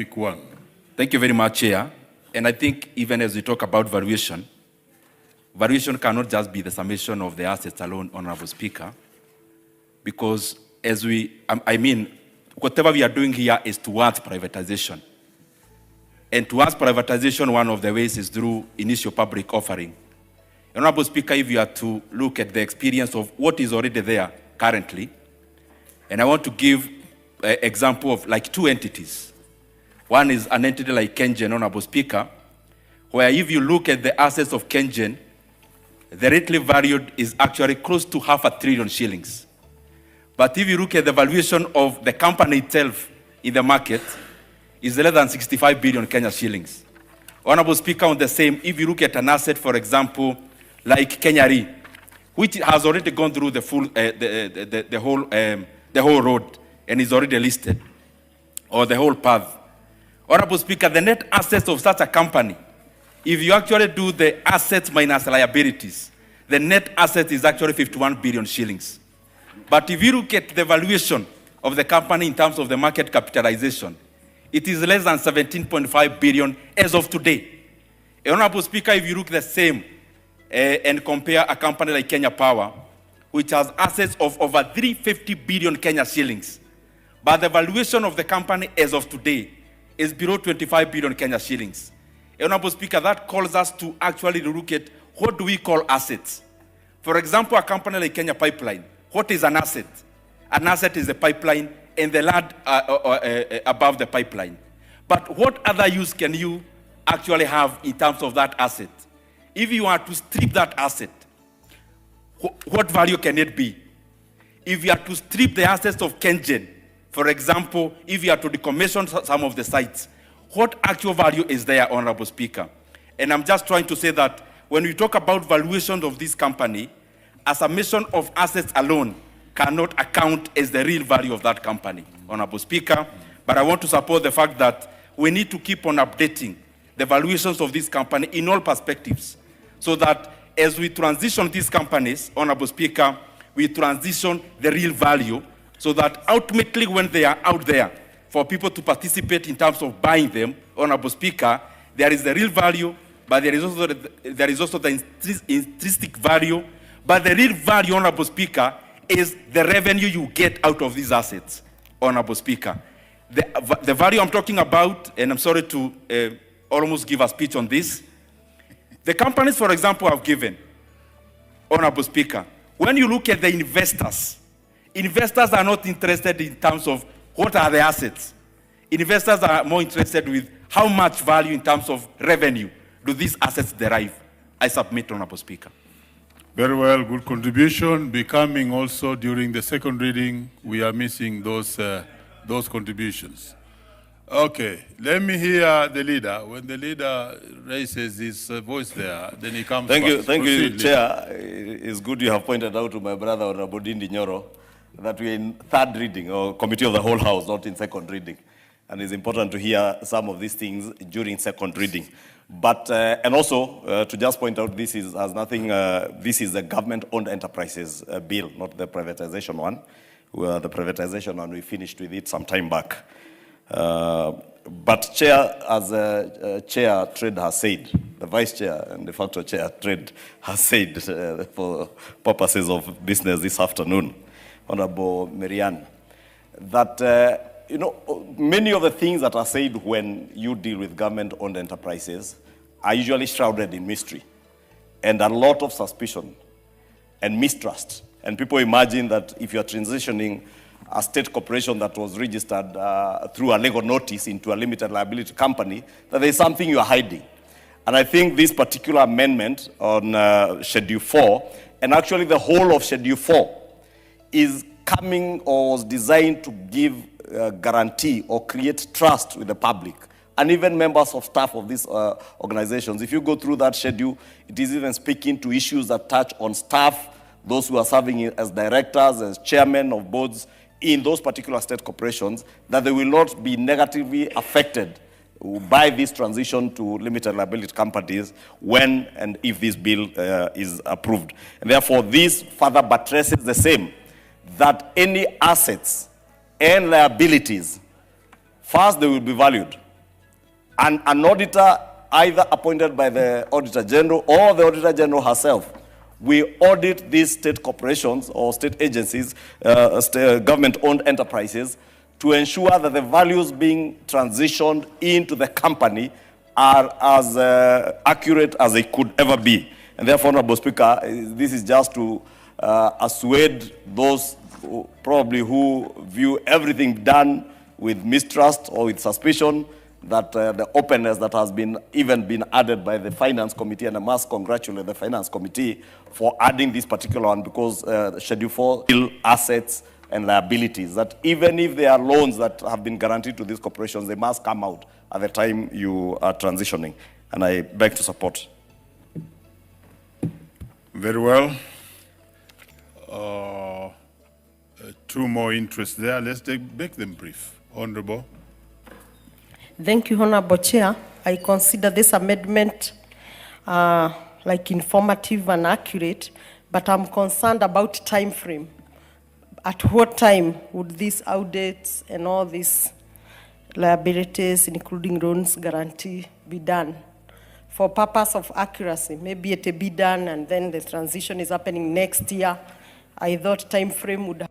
pick one. Thank you very much, Chair. And I think even as we talk about valuation, valuation cannot just be the summation of the assets alone, Honorable Speaker, because whatever we are doing here is towards privatization. And towards privatization, one of the ways is through initial public offering. Honorable Speaker, if you are to look at the experience of what is already there currently, and I want to give an example of like two entities. One is an entity like KenGen, Honorable Speaker, where if you look at the assets of KenGen, the rightly valued is actually close to 500 billion shillings. But if you look at the valuation of the company itself in the market, it's less than 65 billion Kenya shillings. Honorable Speaker, on the same, if you look at an asset, for example, like Kenya Re, which has already gone through the full, the whole road and is already listed, or the whole path. Honorable Speaker, the net assets of such a company, if you actually do the assets minus liabilities, the net asset is actually 51 billion shillings. But if you look at the valuation of the company in terms of the market capitalization, it is less than 17.5 billion as of today. Honorable Speaker, if you look the same and compare a company like Kenya Power, which has assets of over 350 billion Kenya shillings, but the valuation of the company as of today is below 25 billion Kenya shillings. Honorable Speaker, that calls us to actually look at what do we call assets. For example, a company like Kenya Pipeline, what is an asset? An asset is a pipeline and the land above the pipeline. But what other use can you actually have in terms of that asset? If you are to strip that asset, what value can it be? If you are to strip the assets of KenGen, for example, if you are to decommission some of the sites, what actual value is there, Honorable Speaker? And I'm just trying to say that when we talk about valuation of this company, a summation of assets alone cannot account as the real value of that company, Honorable Speaker. But I want to support the fact that we need to keep on updating the valuations of this company in all perspectives, so that as we transition these companies, Honorable Speaker, we transition the real value, so that ultimately when they are out there for people to participate in terms of buying them, Honorable Speaker, there is the real value, but there is also the intrinsic value. But the real value, Honorable Speaker, is the revenue you get out of these assets, Honorable Speaker. The value I'm talking about, and I'm sorry to almost give a speech on this, the companies, for example, I've given, Honorable Speaker, when you look at the investors, investors are not interested in terms of what are the assets. Investors are more interested with how much value in terms of revenue do these assets derive. I submit, Honorable Speaker. Very well, good contribution. Becoming also during the second reading, we are missing those contributions. Okay, let me hear the leader. When the leader raises his voice there, then he comes Thank first. you, Proceed, Chair. It's good you have pointed out to my brother, Honorable Ndindi Nyoro, that we're in third reading, or committee of the whole house, not in second reading. And it's important to hear some of these things during second reading. But, and also, to just point out, this is a government-owned enterprises bill, not the privatization one. The privatization one, we finished with it some time back. But Chair, as Chair Trade has said, the Vice Chair and de facto Chair Trade has said for purposes of business this afternoon, Honorable Marianne, that you know, many of the things that are said when you deal with government-owned enterprises are usually shrouded in mystery and a lot of suspicion and mistrust. And people imagine that if you're transitioning a state corporation that was registered through a legal notice into a limited liability company, that there's something you're hiding. And I think this particular amendment on Schedule 4, and actually the whole of Schedule 4, is coming or was designed to give guarantee or create trust with the public and even members of staff of these organizations. If you go through that schedule, it is even speaking to issues that touch on staff, those who are serving as directors, as chairmen of boards in those particular state corporations, that they will not be negatively affected by this transition to limited liability companies when and if this bill is approved. And therefore, this further buttresses the same, that any assets and liabilities, first they will be valued and an auditor either appointed by the Auditor General or the Auditor General herself, we audit these state corporations or state agencies, government-owned enterprises, to ensure that the values being transitioned into the company are as accurate as they could ever be. And therefore, Honorable Speaker, this is just to assuage those who view everything done with mistrust or with suspicion, that the openness that has been added by the Finance Committee, and I must congratulate the Finance Committee for adding this particular one, because Schedule 4 assets and liabilities, that even if there are loans that have been guaranteed to these corporations, they must come out at the time you are transitioning. And I beg to support. Very well. Two more interests there. Let's make them brief. Honorable. Thank you, Honorable Chair. I consider this amendment like informative and accurate, but I'm concerned about time frame. At what time would these audits and all these liabilities, including loans guarantee, be done? For purpose of accuracy, maybe it will be done and then the transition is happening next year. I thought time frame would